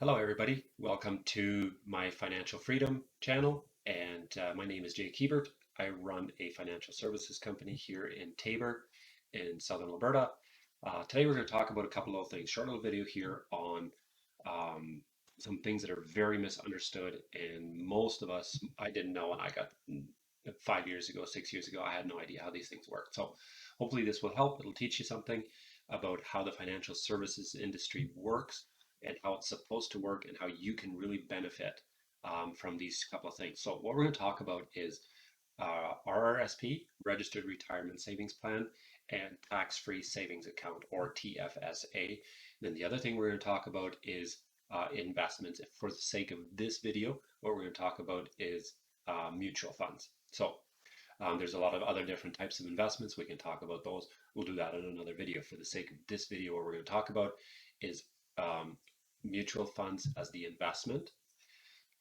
Hello, everybody. Welcome to my Financial Freedom channel. And my name is Jay Kiebert. I run a financial services company here in Taber in southern Alberta. Today, we're going to talk about a couple of things. Short little video here on um, some things that are very misunderstood. And most of us, I didn't know when I got 5 years ago, 6 years ago, I had no idea how these things work. So hopefully this will help. It'll teach you something about how the financial services industry works and how it's supposed to work and how you can really benefit from these couple of things. So what we're going to talk about is RRSP, Registered Retirement Savings Plan, and Tax-Free Savings Account, or TFSA. Then the other thing we're going to talk about is investments. For the sake of this video, what we're going to talk about is mutual funds. So there's a lot of other different types of investments. We can talk about those. We'll do that in another video. For the sake of this video, what we're going to talk about is mutual funds as the investment,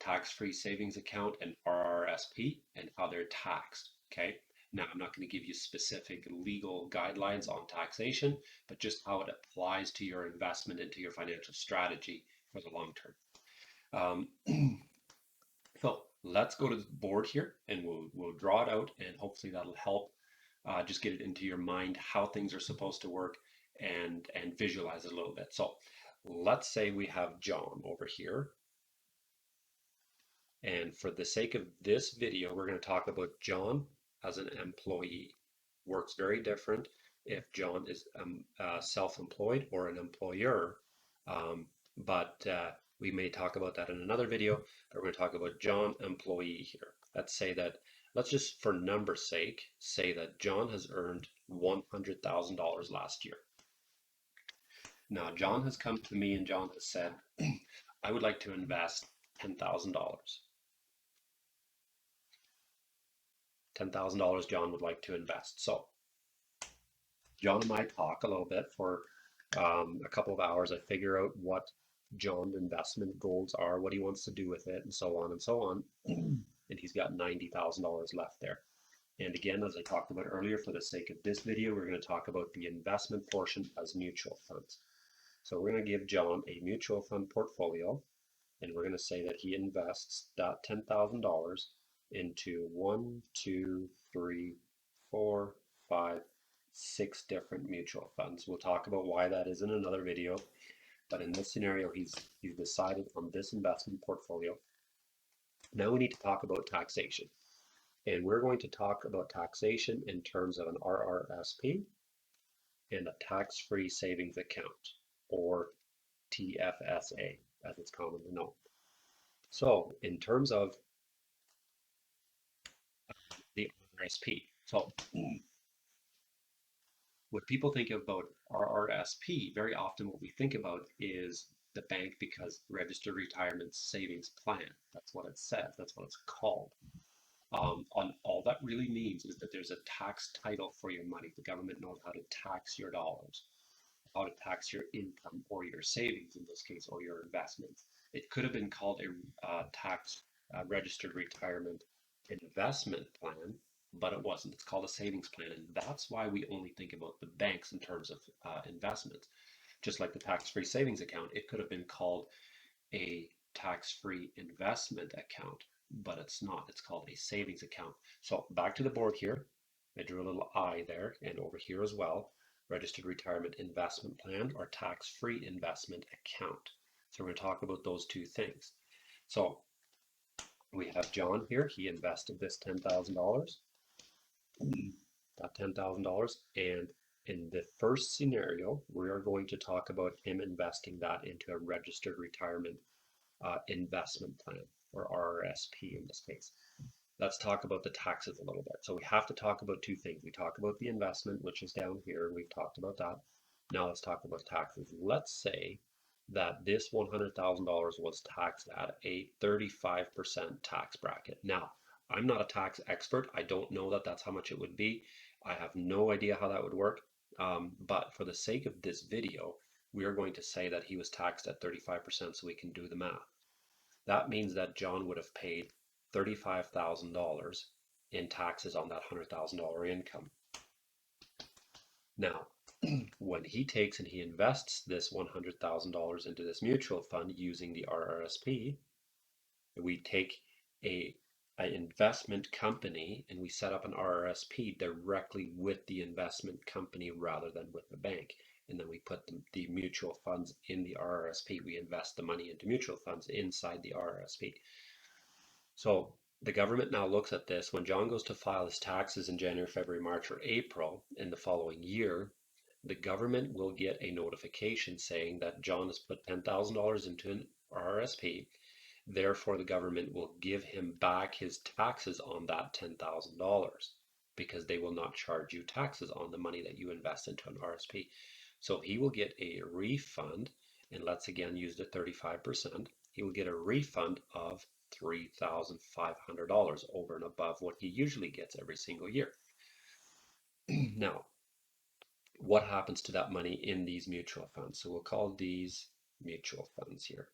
tax-free savings account, and RRSP, and how they're taxed. Okay. Now, I'm not going to give you specific legal guidelines on taxation, but just how it applies to your investment and to your financial strategy for the long term. So let's go to the board here and we'll draw it out, and hopefully that'll help just get it into your mind how things are supposed to work and visualize it a little bit. So let's say we have John over here. And for the sake of this video, we're going to talk about John as an employee. Works very different if John is self-employed or an employer. But we may talk about that in another video, but we're going to talk about John employee here. Let's just for number's sake, say that John has earned $100,000 last year. Now, John has come to me and John has said, I would like to invest $10,000. $10,000 John would like to invest. So John and I talk a little bit for a couple of hours. I figure out what John's investment goals are, what he wants to do with it, and so on and so on. And he's got $90,000 left there. And again, as I talked about earlier, for the sake of this video, we're going to talk about the investment portion as mutual funds. So we're going to give John a mutual fund portfolio, and we're going to say that he invests that $10,000 into 1, 2, 3, 4, 5, 6 different mutual funds. We'll talk about why that is in another video. But in this scenario, he's decided on this investment portfolio. Now we need to talk about taxation. And we're going to talk about taxation in terms of an RRSP and a tax-free savings account, or TFSA, as it's commonly known. So in terms of the RRSP, so when people think about RRSP, very often what we think about is the bank, because Registered Retirement Savings Plan. That's what it says. That's what it's called. On all that really means is that there's a tax title for your money. The government knows how to tax your dollars, how to tax your income or your savings in this case, or your investments. It could have been called a tax registered retirement investment plan, but it wasn't. It's called a savings plan, and that's why we only think about the banks in terms of investments. Just like the tax-free savings account, it could have been called a tax-free investment account, but it's not. It's called a savings account. So back to the board here. I drew a little I there, and over here as well. Registered Retirement Investment Plan or tax-free investment account. So we're going to talk about those two things. So we have John here. He invested this $10,000. That $10,000, and in the first scenario, we are going to talk about him investing that into a registered retirement investment plan, or RRSP in this case. Let's talk about the taxes a little bit. So we have to talk about two things. We talk about the investment, which is down here. We've talked about that. Now let's talk about taxes. Let's say that this $100,000 was taxed at a 35% tax bracket. Now, I'm not a tax expert. I don't know that that's how much it would be. I have no idea how that would work. But for the sake of this video, we are going to say that he was taxed at 35% so we can do the math. That means that John would have paid $35,000 in taxes on that $100,000 income. Now, When he takes and he invests this $100,000 into this mutual fund using the RRSP, we take a an investment company and we set up an RRSP directly with the investment company rather than with the bank. And then we put the mutual funds in the RRSP. We invest the money into mutual funds inside the RRSP. So the government now looks at this when John goes to file his taxes in January, February, March, or April in the following year. The government will get a notification saying that John has put $10,000 into an RRSP. Therefore, the government will give him back his taxes on that $10,000 because they will not charge you taxes on the money that you invest into an RSP. So he will get a refund, and let's again use the 35%. He will get a refund of $3,500 over and above what he usually gets every single year. Now, what happens to that money in these mutual funds? So we'll call these mutual funds here.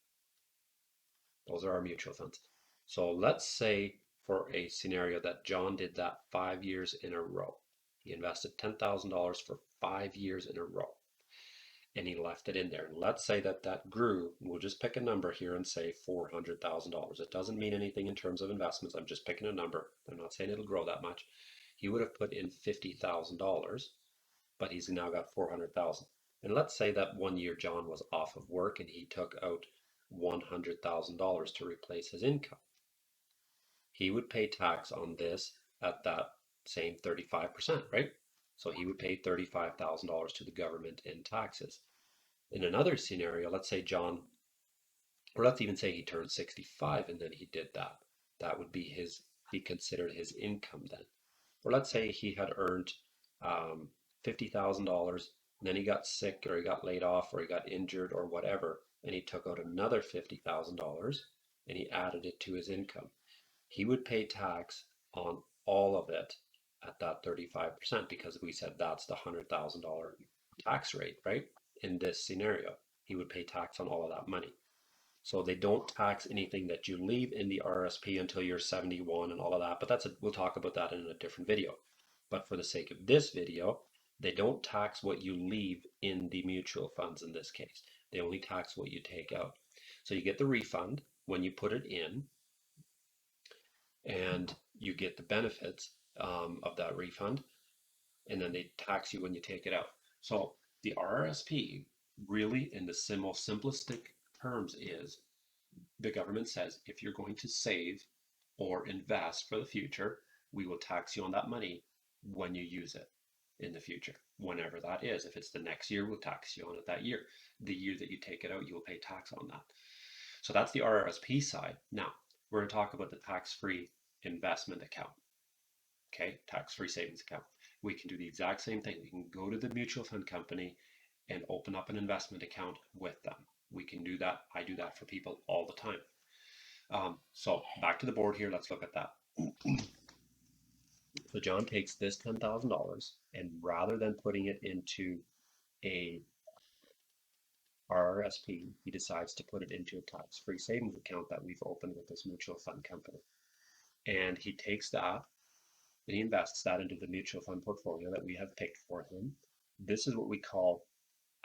Those are our mutual funds. So let's say for a scenario that John did that 5 years in a row. He invested $10,000 for 5 years in a row and he left it in there. And let's say that that grew. We'll just pick a number here and say $400,000. It doesn't mean anything in terms of investments. I'm just picking a number. I'm not saying it'll grow that much. He would have put in $50,000, but he's now got 400,000. And let's say that one year John was off of work and he took out $100,000 to replace his income. He would pay tax on this at that same 35%, right? So he would pay $35,000 to the government in taxes. In another scenario, let's say John, or let's even say he turned 65 and then he did that. That would be he considered his income then. Or let's say he had earned $50,000, and then he got sick or he got laid off or he got injured or whatever, and he took out another $50,000 and he added it to his income. He would pay tax on all of it at that 35% because we said that's the $100,000 tax rate, right? In this scenario, he would pay tax on all of that money. So they don't tax anything that you leave in the RSP until you're 71 and all of that, but we'll talk about that in a different video. But for the sake of this video, they don't tax what you leave in the mutual funds in this case. They only tax what you take out. So you get the refund when you put it in, and you get the benefits of that refund, and then they tax you when you take it out. So the RRSP really, in the most simplistic terms, is the government says if you're going to save or invest for the future, we will tax you on that money when you use it in the future, whenever that is. If it's the next year, we'll tax you on it that year. The year that you take it out, you will pay tax on that. So that's the RRSP side. Now, we're going to talk about the tax-free investment account. Okay, tax-free savings account. We can do the exact same thing. We can go to the mutual fund company and open up an investment account with them. We can do that. I do that for people all the time. So back to the board here. Let's look at that. So John takes this $10,000 and rather than putting it into a RRSP, he decides to put it into a tax-free savings account that we've opened with this mutual fund company. And he takes that and he invests that into the mutual fund portfolio that we have picked for him. This is what we call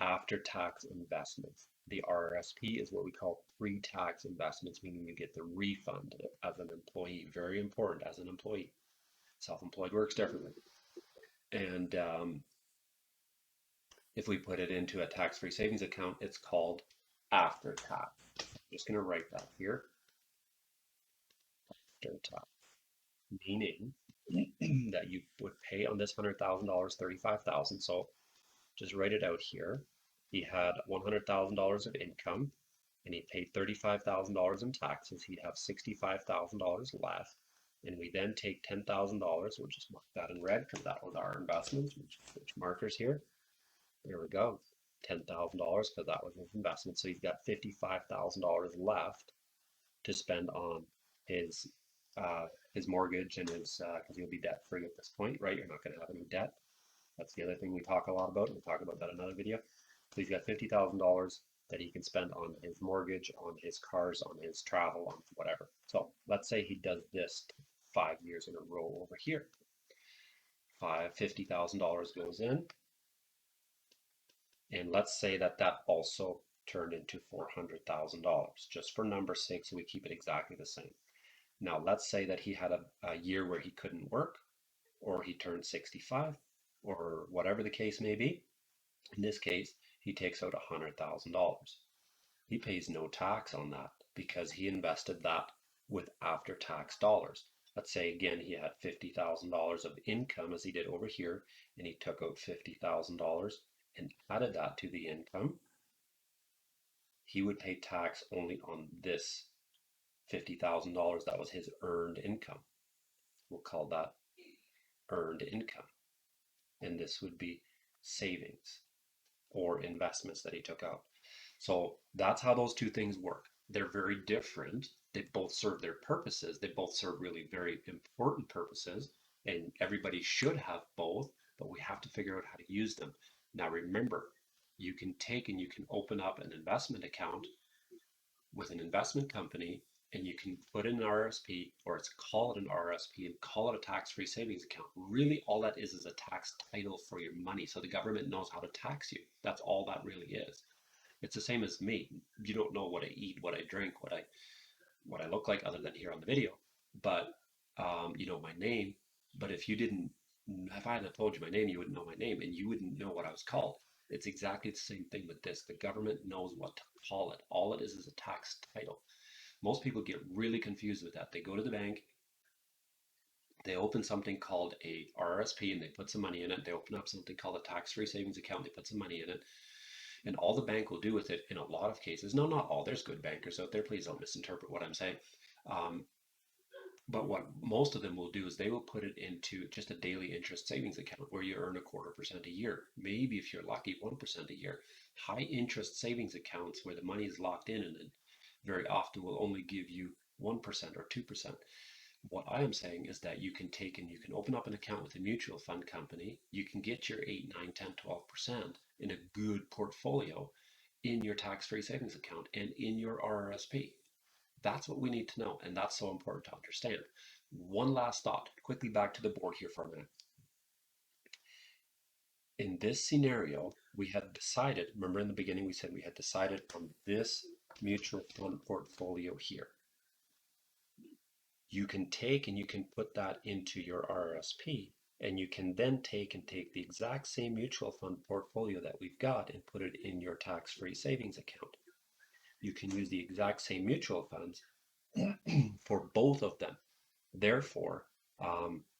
after-tax investments. The RRSP is what we call pre-tax investments, meaning you get the refund as an employee. Very important as an employee. Self-employed works differently. And if we put it into a tax-free savings account, it's called after-tax. I'm just going to write that here. After-tax, meaning that you would pay on this $100,000, $35,000. So just write it out here. He had $100,000 of income and he paid $35,000 in taxes. He'd have $65,000 left. And we then take $10,000, we'll just mark that in red because that was our investment, which markers here. There we go, $10,000 because that was his investment. So he's got $55,000 left to spend on his mortgage and his, because he'll be debt free at this point, right? You're not going to have any debt. That's the other thing we talk a lot about. We'll talk about that in another video. So he's got $50,000 that he can spend on his mortgage, on his cars, on his travel, on whatever. So let's say he does this 5 years in a row over here. $50,000 goes in. And let's say that that also turned into $400,000, just for number's sake, so we keep it exactly the same. Now, let's say that he had a year where he couldn't work, or he turned 65, or whatever the case may be. In this case, he takes out $100,000. He pays no tax on that because he invested that with after tax dollars. Let's say again he had $50,000 of income as he did over here, and he took out $50,000 and added that to the income. He would pay tax only on this $50,000 that was his earned income. We'll call that earned income. And this would be savings or investments that he took out. So that's how those two things work. They're very different. They both serve their purposes. They both serve really very important purposes, and everybody should have both, but we have to figure out how to use them. Now, remember, you can take and you can open up an investment account with an investment company, and you can put in an RRSP, or it's call it an RRSP and call it a tax-free savings account. Really, all that is a tax title for your money, so the government knows how to tax you. That's all that really is. It's the same as me. You don't know what I eat, what I drink, what I look like other than here on the video, but you know my name. But if you didn't, if I hadn't told you my name, you wouldn't know my name, and you wouldn't know what I was called. It's exactly the same thing with this. The government knows what to call it. All it is a tax title. Most people get really confused with that. They go to the bank, they open something called a RRSP, and they put some money in it. They open up something called a tax-free savings account. They put some money in it. And all the bank will do with it in a lot of cases, no, not all, there's good bankers out there, please don't misinterpret what I'm saying. Um, but what most of them will do is they will put it into just a daily interest savings account where you earn 1/4% a year. Maybe if you're lucky, 1% a year. High interest savings accounts where the money is locked in and very often will only give you 1% or 2%. What I am saying is that you can take and you can open up an account with a mutual fund company. You can get your 8, 9, 10, 12% in a good portfolio in your tax-free savings account and in your RRSP. That's what we need to know, and that's so important to understand. One last thought, quickly back to the board here for a minute. In this scenario, we had decided, remember in the beginning we said we had decided on this mutual fund portfolio here. You can take and you can put that into your RRSP, and you can then take the exact same mutual fund portfolio that we've got and put it in your tax-free savings account. You can use the exact same mutual funds for both of them. Therefore,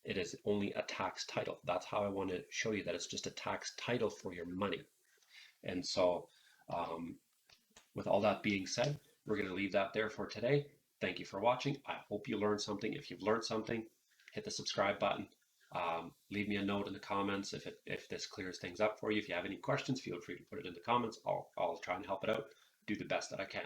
it is only a tax title. That's how I want to show you that it's just a tax title for your money. And so um, with all that being said, we're going to leave that there for today. Thank you for watching. I hope you learned something. If you've learned something, hit the subscribe button. Leave me a note in the comments if this clears things up for you. If you have any questions, feel free to put it in the comments. I'll try and help it out. Do the best that I can.